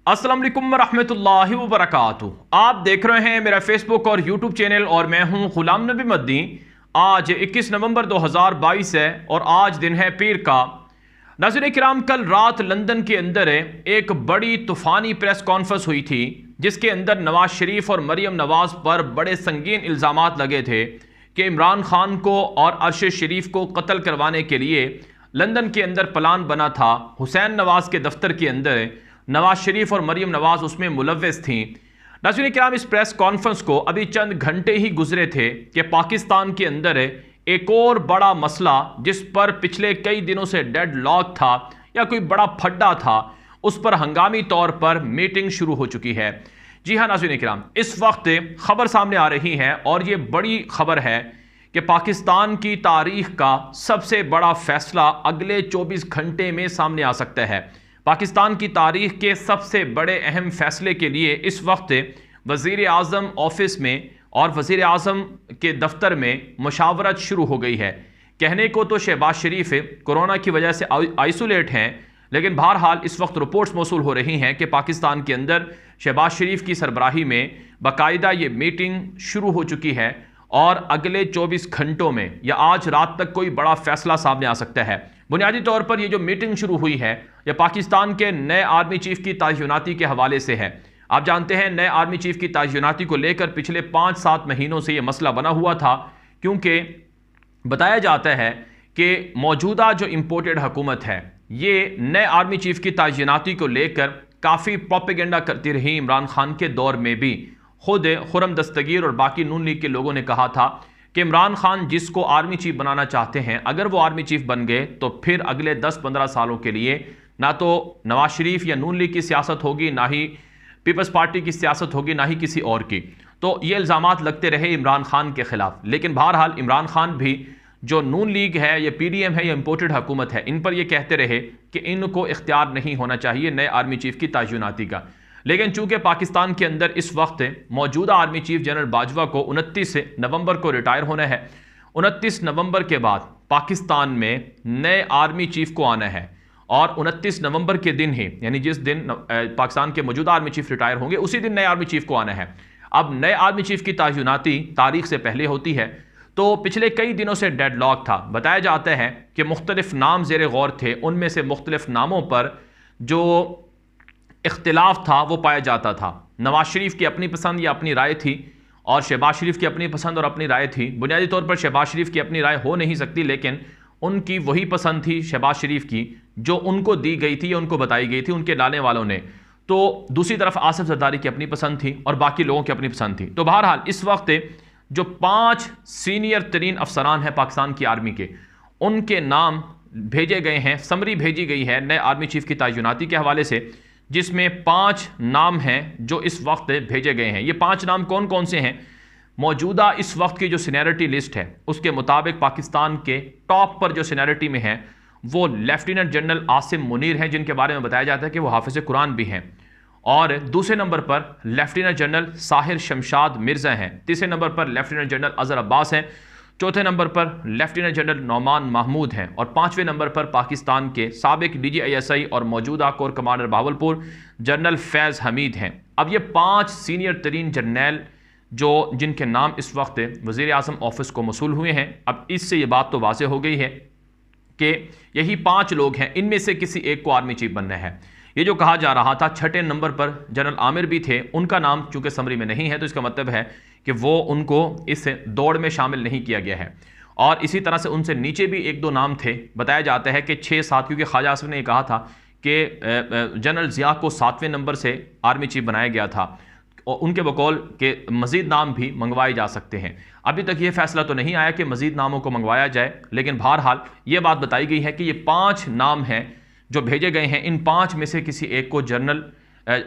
अस्सलाम वालेकुम रहमतुल्लाहि व बरकातुहू। आप देख रहे हैं मेरा फेसबुक और यूट्यूब चैनल और मैं हूं गुलाम नबी मद्दी। आज 21 नवंबर 2022 है और आज दिन है पीर का। नाज़रीन किराम, कल रात लंदन के अंदर एक बड़ी तूफ़ानी प्रेस कॉन्फ्रेंस हुई थी जिसके अंदर नवाज शरीफ और मरियम नवाज पर बड़े संगीन इल्ज़ामात लगे थे कि इमरान खान को और अरशद शरीफ को कत्ल करवाने के लिए लंदन के अंदर प्लान बना था। हुसैन नवाज के दफ्तर के अंदर नवाज शरीफ और मरियम नवाज उसमें मुलव्वस थीं। नाज़रीन किराम, इस प्रेस कॉन्फ्रेंस को अभी चंद घंटे ही गुजरे थे कि पाकिस्तान के अंदर एक और बड़ा मसला जिस पर पिछले कई दिनों से डेड लॉक था या कोई बड़ा फड्डा था, उस पर हंगामी तौर पर मीटिंग शुरू हो चुकी है। जी हाँ नाज़रीन किराम, इस वक्त खबर सामने आ रही है और ये बड़ी खबर है कि पाकिस्तान की तारीख का सबसे बड़ा फैसला अगले 24 घंटे में सामने आ सकता है। पाकिस्तान की तारीख के सबसे बड़े अहम फैसले के लिए इस वक्त वज़ीर आज़म ऑफिस में और वज़ीर आज़म के दफ्तर में मुशावरत शुरू हो गई है। कहने को तो शहबाज शरीफ कोरोना की वजह से आइसोलेट हैं, लेकिन बहरहाल इस वक्त रिपोर्ट्स मौसूल हो रही हैं कि पाकिस्तान के अंदर शहबाज शरीफ की सरबराही में बाकायदा ये मीटिंग शुरू हो चुकी है और अगले 24 घंटों में या आज रात तक कोई बड़ा फैसला सामने आ सकता है। बुनियादी तौर पर ये जो मीटिंग शुरू हुई है यह पाकिस्तान के नए आर्मी चीफ की तयनाती के हवाले से है। आप जानते हैं नए आर्मी चीफ की तयनाती को लेकर पिछले 5-7 महीनों से यह मसला बना हुआ था, क्योंकि बताया जाता है कि मौजूदा जो इम्पोर्टेड हुकूमत है ये नए आर्मी चीफ की तयनाती को लेकर काफ़ी प्रोपेगेंडा करती रही। इमरान खान के दौर में भी खुद खुर्रम दस्तगीर और बाकी नून लीग के लोगों ने कहा था कि इमरान खान जिसको आर्मी चीफ बनाना चाहते हैं, अगर वो आर्मी चीफ बन गए तो फिर अगले 10-15 सालों के लिए ना तो नवाज शरीफ या नून लीग की सियासत होगी, ना ही पीपल्स पार्टी की सियासत होगी, ना ही किसी और की। तो ये इल्ज़ामात लगते रहे इमरान खान के खिलाफ। लेकिन बहरहाल इमरान खान भी जो नून लीग है या PDM है या इम्पोर्टेड हुकूमत है, इन पर ये कहते रहे कि इनको इख्तियार नहीं होना चाहिए नए आर्मी चीफ की तयनाती का। लेकिन चूंकि पाकिस्तान के अंदर इस वक्त मौजूदा आर्मी चीफ जनरल बाजवा को 29 नवंबर को रिटायर होना है, 29 नवंबर के बाद पाकिस्तान में नए आर्मी चीफ को आना है और 29 नवंबर के दिन ही, यानी जिस दिन पाकिस्तान के मौजूदा आर्मी चीफ रिटायर होंगे उसी दिन नए आर्मी चीफ को आना है। अब नए आर्मी चीफ की तयनाती तारीख से पहले होती है, तो पिछले कई दिनों से डेडलॉक था। बताया जाता है कि मुख्तलिफ नाम ज़ेर गौर थे, उनमें से मुख्तलिफ नामों पर जो इख्तिलाफ था वो पाया जाता था। नवाज शरीफ की अपनी पसंद या अपनी राय थी और शहबाज शरीफ की अपनी पसंद और अपनी राय थी। बुनियादी तौर पर शहबाज शरीफ की अपनी राय हो नहीं सकती, लेकिन उनकी वही पसंद थी शहबाज शरीफ की जो उनको दी गई थी या उनको बताई गई थी उनके लाने वालों ने। तो दूसरी तरफ आसिफ जरदारी की अपनी पसंद थी और बाकी लोगों की अपनी पसंद थी। तो बहरहाल इस वक्त जो 5 सीनियर तरीन अफसरान हैं पाकिस्तान की आर्मी के, उनके नाम भेजे गए हैं, समरी भेजी गई है नए आर्मी चीफ की तयनाती के हवाले से, जिसमें 5 नाम हैं जो इस वक्त भेजे गए हैं। ये 5 नाम कौन कौन से हैं? मौजूदा इस वक्त की जो सीनियरिटी लिस्ट है उसके मुताबिक पाकिस्तान के टॉप पर जो सीनियरिटी में है वो लेफ्टिनेंट जनरल आसिम मुनीर हैं, जिनके बारे में बताया जाता है कि वो हाफिज़ कुरान भी हैं। और दूसरे नंबर पर लेफ्टिनेंट जनरल साहिर शमशाद मिर्ज़ा हैं। तीसरे नंबर पर लेफ्टिनेंट जनरल अज़हर अब्बास हैं। चौथे नंबर पर लेफ्टिनेंट जनरल नौमान महमूद हैं और 5वें नंबर पर पाकिस्तान के साबिक DGISI और मौजूदा कोर कमांडर बहावलपुर जनरल फैज़ हमीद हैं। अब ये 5 सीनियर तरीन जर्नैल जो जिनके नाम इस वक्त वज़ीर आज़म ऑफिस को मौसूल हुए हैं, अब इससे ये बात तो वाज़ेह हो गई है कि यही 5 लोग हैं, इनमें से किसी एक को आर्मी चीफ बनना है। ये जो कहा जा रहा था, 6ठे नंबर पर जनरल आमिर भी थे, उनका नाम चूंकि समरी में नहीं है तो इसका मतलब है कि वो उनको इस दौड़ में शामिल नहीं किया गया है। और इसी तरह से उनसे नीचे भी 1-2 नाम थे। बताया जाता है कि 6-7, क्योंकि ख्वाजा आसिफ ने कहा था कि जनरल ज़िया को 7वें नंबर से आर्मी चीफ बनाया गया था और उनके बकौल के मज़ीद नाम भी मंगवाए जा सकते हैं। अभी तक ये फैसला तो नहीं आया कि मज़ीद नामों को मंगवाया जाए, लेकिन बहरहाल ये बात बताई गई है कि ये 5 नाम हैं जो भेजे गए हैं। इन 5 में से किसी एक को जनरल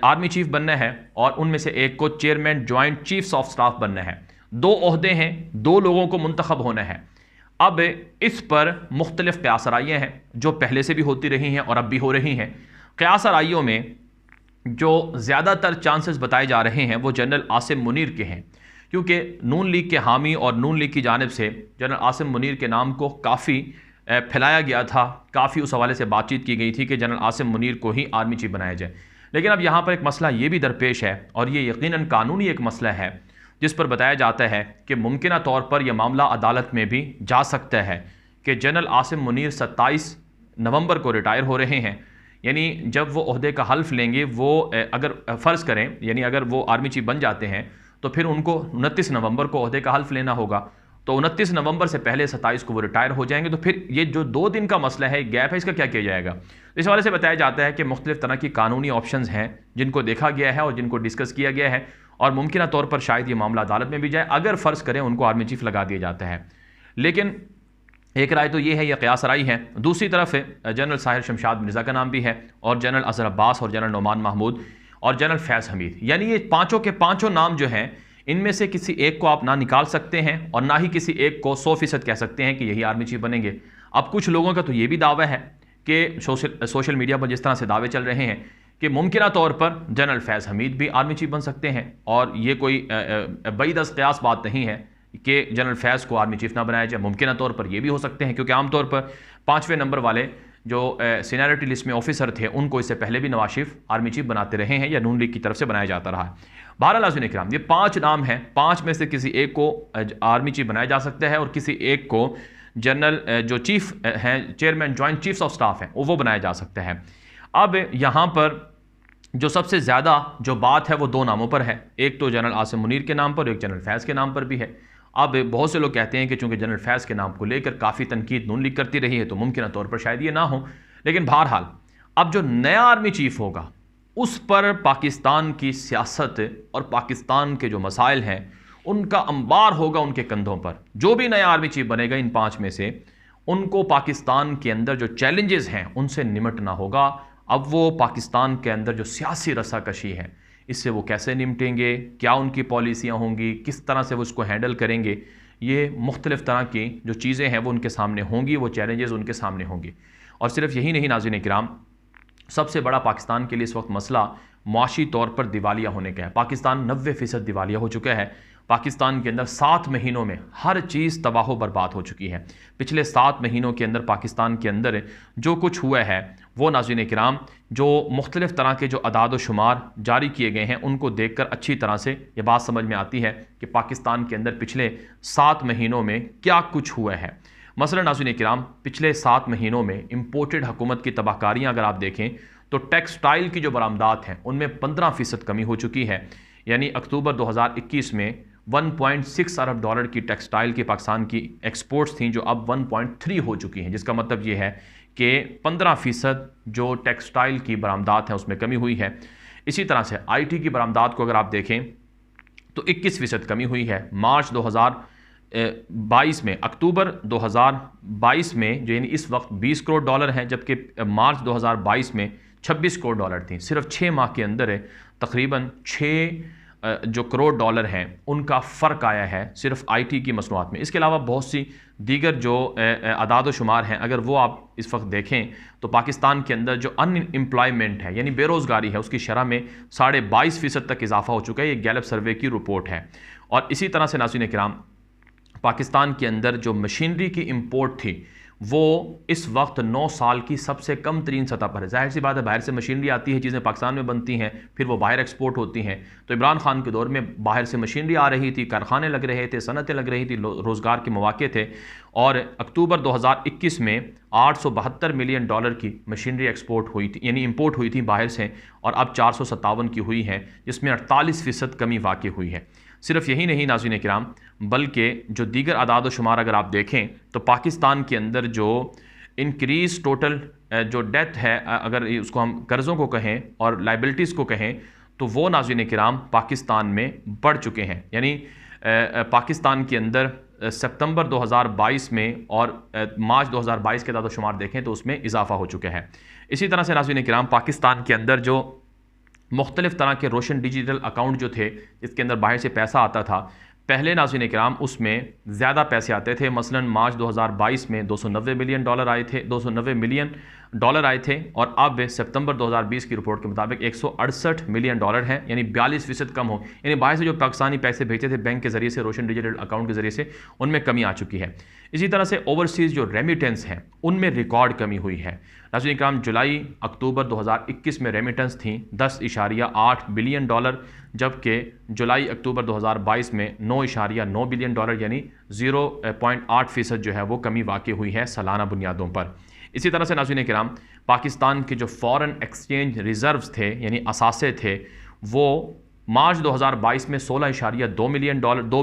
आर्मी चीफ बनना है और उनमें से एक को chairman joint chiefs of staff बनना है। 2 ओहदे हैं, 2 लोगों को मुंतखब होना है। अब इस पर मुख्तलिफ क़यास राइयाँ हैं जो पहले से भी होती रही हैं और अब भी हो रही हैं। क़यास राइयों में जो ज़्यादातर चांसेस बताए जा रहे हैं वो जनरल आसिम मुनीर के हैं, क्योंकि नून लीग के हामी और नून लीग की जानिब से जनरल आसिम मुनीर के नाम को काफ़ी फैलाया गया था, काफ़ी उस हवाले से बातचीत की गई थी कि जनरल आसिम मुनीर को ही आर्मी चीफ बनाया जाए। लेकिन अब यहाँ पर एक मसला ये भी दरपेश है, और ये यकीनन कानूनी एक मसला है, जिस पर बताया जाता है कि मुमकिना तौर पर यह मामला अदालत में भी जा सकता है कि जनरल आसिम मुनीर 27 नवंबर को रिटायर हो रहे हैं। यानी जब वो ओहदे का हल्फ लेंगे, वो अगर फ़र्ज़ करें, यानी अगर वो आर्मी चीफ बन जाते हैं तो फिर उनको 29 नवंबर को ओहदे का हल्फ लेना होगा। तो 29 नवंबर से पहले 27 को वो रिटायर हो जाएंगे। तो फिर ये जो 2 दिन का मसला है, गैप है, इसका क्या किया जाएगा? इस हवाले से बताया जाता है कि मुख्तलिफ तरह की कानूनी ऑप्शंस हैं जिनको देखा गया है और जिनको डिस्कस किया गया है, और मुमकिन तौर पर शायद ये मामला अदालत में भी जाए अगर फ़र्ज़ करें उनको आर्मी चीफ लगा दिया जाता है। लेकिन एक राय तो ये है, यह क़यास राय है। दूसरी तरफ जनरल साहिर शमशाद मिर्ज़ा का नाम भी है, और जनरल अज़हर अब्बास, और जनरल नोमान महमूद, और जनरल फैज़ हमीद। यानी ये पाँचों के पाँचों नाम जो हैं, इनमें से किसी एक को आप ना निकाल सकते हैं और ना ही किसी एक को 100% कह सकते हैं कि यही आर्मी चीफ बनेंगे। अब कुछ लोगों का तो ये भी दावा है कि सोशल मीडिया पर जिस तरह से दावे चल रहे हैं कि मुमकिना तौर पर जनरल फैज़ हमीद भी आर्मी चीफ बन सकते हैं, और ये कोई बईदस क़यास बात नहीं है कि जनरल फैज़ को आर्मी चीफ ना बनाया जाए। मुमकिन तौर पर ये भी हो सकते हैं, क्योंकि आमतौर पर 5वें नंबर वाले जो सीनियरिटी लिस्ट में ऑफिसर थे उनको इससे पहले भी नवाज शरीफ आर्मी चीफ बनाते रहे हैं, या नून लीग की तरफ से बनाया जाता रहा है। बहरहाल नाज़रीन इकराम, ये 5 नाम हैं, 5 में से किसी एक को आर्मी चीफ बनाया जा सकता है और किसी एक को जनरल जो चीफ हैं, chairman joint chiefs of staff हैं, वो बनाया जा सकता है। अब यहाँ पर जो सबसे ज़्यादा जो बात है वो 2 नामों पर है। एक तो जनरल आसिम मुनीर के नाम पर, एक जनरल फैज़ के नाम पर भी है। अब बहुत से लोग कहते हैं कि चूंकि जनरल फैज़ के नाम को लेकर काफ़ी तनकीद नून लीग करती रही है, तो मुमकिन तौर पर शायद ये ना हो। लेकिन बहरहाल अब जो नया आर्मी चीफ होगा उस पर पाकिस्तान की सियासत और पाकिस्तान के जो मसाइल हैं उनका अंबार होगा उनके कंधों पर। जो भी नया आर्मी चीफ बनेगा इन 5 में से, उनको पाकिस्तान के अंदर जो चैलेंजेस हैं उनसे निमटना होगा। अब वो पाकिस्तान के अंदर जो सियासी रस्साकशी है, इससे वो कैसे निपटेंगे, क्या उनकी पॉलिसियाँ होंगी, किस तरह से वो उसको हैंडल करेंगे, ये मुख्तलिफ तरह की जो चीज़ें हैं वो उनके सामने होंगी, वो चैलेंजेस उनके सामने होंगी। और सिर्फ यही नहीं नाज़रीन किराम, सबसे बड़ा पाकिस्तान के लिए इस वक्त मसला मुआशी तौर पर दिवालिया होने का है। पाकिस्तान 90% दिवालिया हो चुका है। पाकिस्तान के अंदर 7 महीनों में हर चीज़ तबाह बर्बाद हो चुकी है। पिछले 7 महीनों के अंदर पाकिस्तान के अंदर जो कुछ हुआ है वो नाज़रीन किराम, जो मुख्तलिफ तरह के जो अदाद व शुमार जारी किए गए हैं उनको देख कर अच्छी तरह से ये बात समझ में आती है कि पाकिस्तान के अंदर पिछले 7 महीनों में क्या कुछ हुआ है। मसलन नाज़रीन किराम, पिछले 7 महीनों में इम्पोर्टेड हुकूमत की तबाहकारियाँ अगर आप देखें तो टेक्सटाइल की जो बरामदात हैं उनमें 15% कमी हो चुकी है। यानी अक्टूबर 2021 में 1.6 अरब डॉलर की टेक्सटाइल की पाकिस्तान की एक्सपोर्ट्स थी, जो अब 1.3 हो चुकी हैं, जिसका मतलब ये है कि 15% जो टेक्सटाइल की बरामदात हैं उसमें कमी हुई है। इसी तरह से IT की बरामदात को अगर आप देखें तो 21% कमी हुई है। मार्च 2022 में, अक्टूबर 2022 में जो यानी इस वक्त 20 करोड़ डॉलर हैं, जबकि मार्च 2022 में 26 करोड़ डॉलर थी। सिर्फ 6 माह के अंदर तकरीबन 6 जो करोड़ डॉलर हैं उनका फ़र्क आया है सिर्फ IT की मसनूआत में। इसके अलावा बहुत सी दीगर जो अदाद व शुमार हैं, अगर वो आप इस वक्त देखें तो पाकिस्तान के अंदर जो अनएम्प्लॉयमेंट है यानी बेरोज़गारी है उसकी शरह में 22.5% तक इजाफा हो चुका है। ये गैलप सर्वे की रिपोर्ट है। और इसी तरह से नाज़रीन किराम, पाकिस्तान के अंदर जो मशीनरी की इम्पोर्ट थी वो इस वक्त 9 साल की सबसे कम तरीन सतह पर है। जाहिर सी बात है, बाहर से मशीनरी आती है, चीज़ें पाकिस्तान में बनती हैं, फिर वो बाहर एक्सपोर्ट होती हैं। तो इमरान खान के दौर में बाहर से मशीनरी आ रही थी, कारखाने लग रहे थे, सनतें लग रही थी, रोज़गार के मौके थे। और अक्टूबर 2021 में 872 मिलियन डॉलर की मशीनरी एक्सपोर्ट हुई थी, यानी इम्पोर्ट हुई थी बाहर से, और अब 457 की हुई है, जिसमें 48% कमी वाक़ई हुई है। सिर्फ यही नहीं नाज़रीन किराम, बल्कि जो दीगर अदाद व शुमार अगर आप देखें तो पाकिस्तान के अंदर जो इंक्रीज़ टोटल जो डेथ है, अगर उसको हम कर्ज़ों को कहें और लाइबिलिटीज़ को कहें, तो वो नाज़रीन किराम पाकिस्तान में बढ़ चुके हैं। यानी पाकिस्तान के अंदर सितंबर 2022 में और मार्च 2022 के अदाद व शुमार देखें तो उसमें इजाफा हो चुका है। इसी तरह से नाज़रीन किराम, पाकिस्तान के अंदर जो मुख्तलिफ तरह के रोशन डिजिटल अकाउंट जो थे, जिसके अंदर बाहर से पैसा आता था, पहले नाज़रीन किराम उसमें ज़्यादा पैसे आते थे। मसलन मार्च 2022 में 290 मिलियन डॉलर आए थे, 290 मिलियन डॉलर आए थे और अब सितंबर 2020 की रिपोर्ट के मुताबिक 168 मिलियन डॉलर हैं, यानी 42% कम हो। यानी बाहर से जो पाकिस्तानी पैसे भेजते थे बैंक के जरिए से, रोशन डिजिटल अकाउंट के जरिए से, उनमें कमी आ चुकी है। इसी तरह से ओवरसीज़ जो रेमिटेंस हैं उनमें रिकॉर्ड कमी हुई है। नाज़रीन इकराम, जुलाई अक्टूबर 2021 में रेमिटेंस थी 10.8 बिलियन डॉलर, जबकि जुलाई अक्टूबर 2022 में 9.9 बिलियन डॉलर, यानी 0.8% जो है वो कमी वाक़ई हुई है सालाना बुनियादों पर। इसी तरह से नाज़रीन किराम, पाकिस्तान के जो फॉरेन एक्सचेंज रिजर्व्स थे यानी असासे थे, वो मार्च 2022 में 2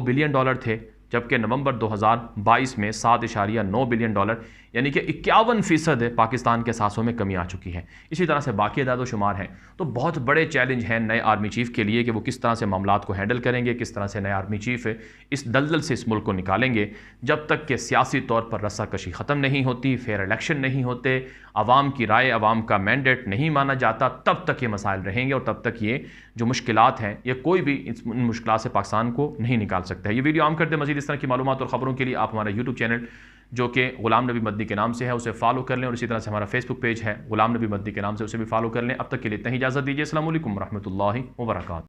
बिलियन डॉलर थे, जबकि नवंबर 2022 में 7.9 बिलियन डॉलर, यानी कि 51% पाकिस्तान के सासों में कमी आ चुकी है। इसी तरह से बाकी अदाद शुमार हैं। तो बहुत बड़े चैलेंज हैं नए आर्मी चीफ़ के लिए कि वो किस तरह से मामलात को हैंडल करेंगे, किस तरह से नए आर्मी चीफ़ इस दलदल से इस मुल्क को निकालेंगे। जब तक कि सियासी तौर पर रस्साकशी ख़त्म नहीं होती, फेयर इलेक्शन नहीं होते, आवाम की राय, आवाम का मैंडेट नहीं माना जाता, तब तक ये मसाइल रहेंगे और तब तक ये जो मुश्किलात हैं, ये कोई भी इन मुश्किलात से पाकिस्तान को नहीं निकाल सकता है। ये वीडियो आम करते मज़ीद इस तरह की मालूमात और ख़बरों के लिए आप हमारा यूट्यूब चैनल जो कि गुलाम नबी मदनी के नाम से है उसे फॉलो कर लें, और इसी तरह से हमारा फेसबुक पेज है गुलाम नबी मदनी के नाम से, उसे भी फॉलो कर लें। अब तक के लिए इतना ही इजाज़त दीजिए। अस्सलाम वालेकुम रहमतुल्लाहि व बरकातहू।